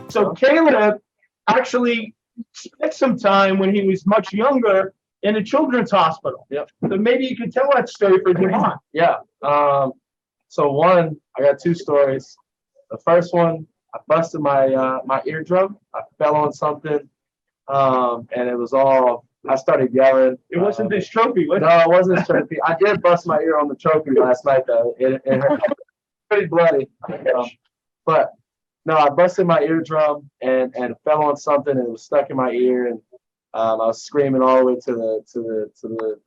So Caleb actually spent some time when he was much younger in a children's hospital. Yep. So maybe you could tell that story for Devon. Yeah. So one, I got two stories. The first one, I busted my eardrum. I fell on something, and it was all. I started yelling. It wasn't this trophy, was it? No, it wasn't this trophy. I did bust my ear on the trophy last night, though. It hurt pretty bloody. But no, I busted my eardrum and fell on something, and it was stuck in my ear, and I was screaming all the way to the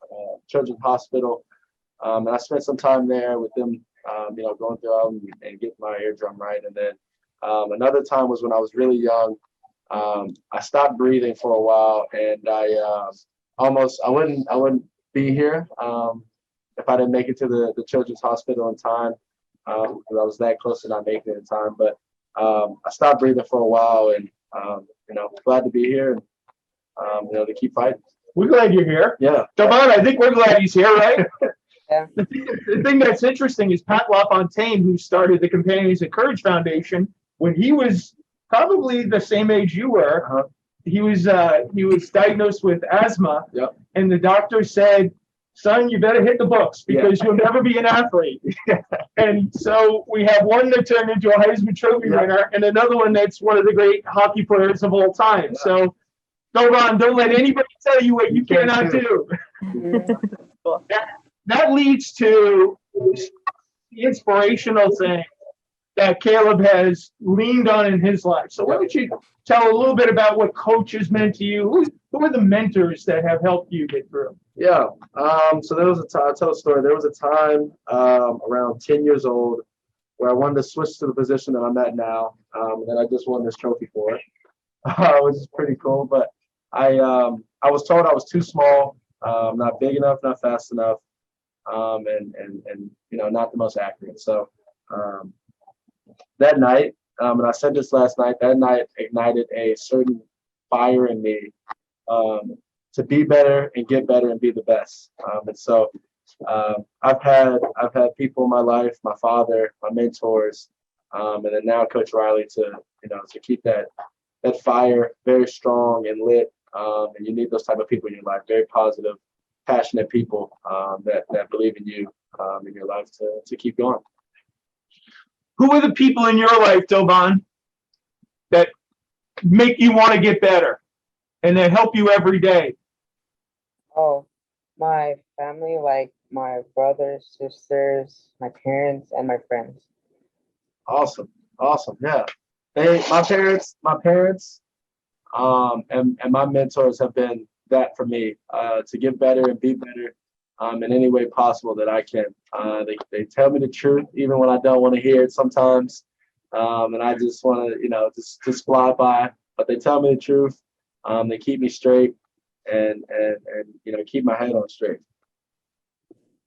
children's hospital. And I spent some time there with them, going through and getting my eardrum right. And then another time was when I was really young. I stopped breathing for a while, and I wouldn't be here if I didn't make it to the children's hospital in time, because I was that close to not making it in time. But I stopped breathing for a while, and glad to be here, and to keep fighting. We're glad you're here. Yeah. Devon, I think we're glad he's here, right? Yeah. The thing that's interesting is Pat LaFontaine, who started the Companions of Courage Foundation, when he was probably the same age you were, he was diagnosed with asthma, Yep. and the doctor said, "Son, you better hit the books because you'll never be an athlete." And so we have one that turned into a Heisman Trophy winner, and another one that's one of the great hockey players of all time. Yeah. So, Devon, don't let anybody tell you what you cannot do. That leads to the inspirational thing that Caleb has leaned on in his life. So why don't you tell a little bit about what coaches meant to you? Who are the mentors that have helped you get through? Yeah. So there was I'll tell a story. There was a time around 10 years old where I wanted to switch to the position that I'm at now, and then I just won this trophy for it, which is pretty cool. But I was told I was too small, not big enough, not fast enough, and not the most accurate. So that night, and I said this last night, that night ignited a certain fire in me to be better and get better and be the best. And so I've had people in my life, my father, my mentors, and then now Coach Riley to keep that fire very strong and lit. And you need those type of people in your life, very positive, passionate people that believe in you in your life to keep going. Who are the people in your life, Devon, that make you want to get better and that help you every day? Oh, my family, like my brothers, sisters, my parents, and my friends. Awesome. Yeah. My parents, and my mentors have been that for me, to get better and be better in any way possible that I can. They tell me the truth even when I don't want to hear it sometimes, and I just want to just fly by. But they tell me the truth. They keep me straight and keep my head on straight.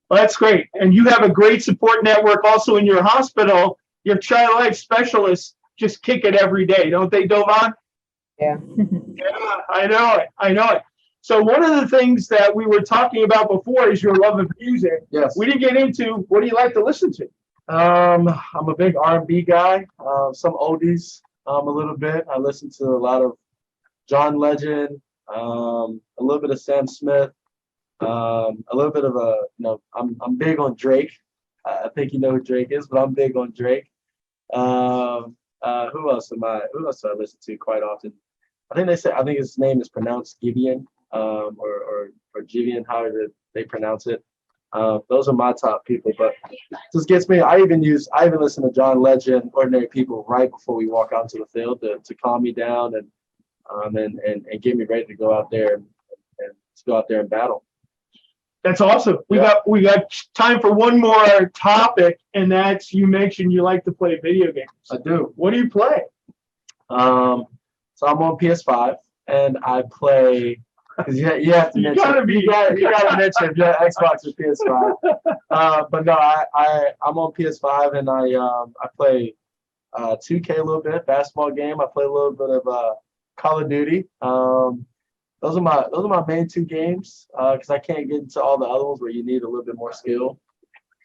Well, that's great. And you have a great support network also in your hospital. Your child life specialists just kick it every day, don't they, Devon? Yeah. Yeah, I know it. So one of the things that we were talking about before is your love of music. Yes. We didn't get into what do you like to listen to? I'm a big R&B guy. Some oldies, a little bit. I listen to a lot of John Legend, a little bit of Sam Smith, a little bit of I'm big on Drake. I think you know who Drake is, but I'm big on Drake. Who else do I listen to quite often? I think his name is pronounced Gideon, or Gideon, however they pronounce it. Those are my top people, but this gets me. I even listen to John Legend, Ordinary People, right before we walk out into the field to calm me down and get me ready to go out there and to go out there and battle. That's awesome. We got time for one more topic, and that's you mentioned you like to play video games. I do. What do you play? So I'm on PS5, and I play 'Cause you have to You mention. gotta be. You gotta mention if you're Xbox or PS5. But no, I'm on PS5 and I play 2K a little bit, basketball game. I play a little bit of Call of Duty. Those are my main two games because I can't get into all the other ones where you need a little bit more skill.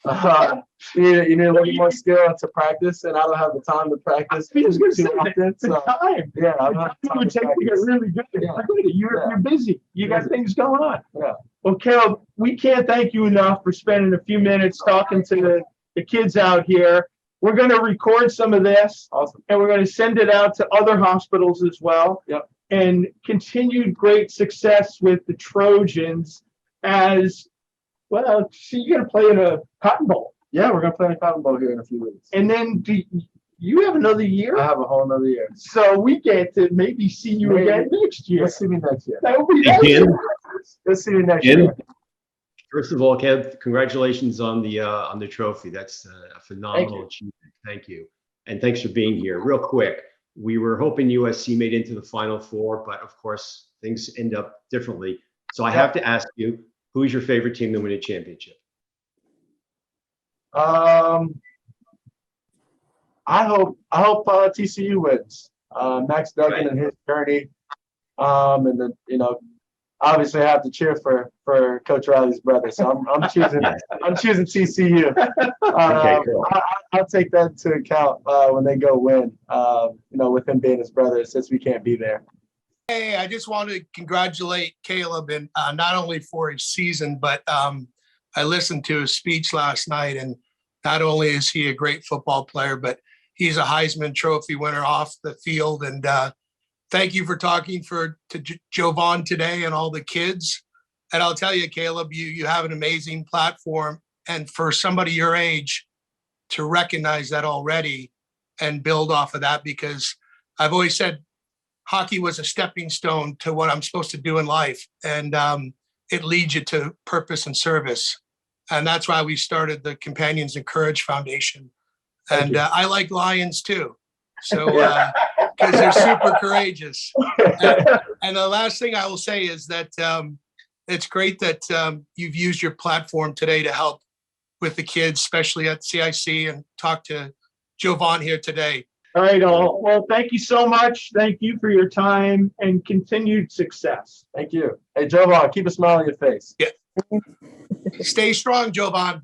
You need a little bit more skill to practice, and I don't have the time to practice I was gonna too say often. the So time. yeah, I don't have It time would to take to get practice. really good. Yeah. I get it. You're busy. You got Busy. things going on. Yeah. Well, Caleb, we can't thank you enough for spending a few minutes talking to the kids out here. We're going to record some of this, Awesome. and we're going to send it out to other hospitals as well. Yep. And continued great success with the Trojans as well. See, you're going to play in a Cotton Bowl. Yeah, we're gonna play in a Cotton Bowl here in a few weeks. And then do you have another year? I have a whole nother year. So we get to maybe see you Maybe. again next year. Let's see me next year. That would be Hey, Ken. Let's see you next Ken? year. First of all, Kev, congratulations on the trophy. That's a phenomenal achievement. Thank you. And thanks for being here. Real quick, we were hoping USC made it into the Final Four, but of course, things end up differently. So I have to ask you, who's your favorite team to win a championship? I hope TCU wins. Max Duggan and his journey. And then obviously I have to cheer for Coach Riley's brother. So I'm choosing TCU. Okay, cool. I'll take that into account when they go win. With him being his brother, since we can't be there. Hey, I just want to congratulate Caleb and not only for his season, but I listened to his speech last night, and not only is he a great football player, but he's a Heisman Trophy winner off the field. And thank you for talking to Jovan today and all the kids. And I'll tell you, Caleb, you have an amazing platform, and for somebody your age to recognize that already and build off of that, because I've always said hockey was a stepping stone to what I'm supposed to do in life. And it leads you to purpose and service. And that's why we started the Companions in Courage Foundation. And I like lions too. So, because they're super courageous. And the last thing I will say is that it's great that you've used your platform today to help with the kids, especially at CIC, and talk to Jovan here today. All right, all. Well, thank you so much. Thank you for your time and continued success. Thank you. Hey, Jovan, keep a smile on your face. Stay strong, Jovan.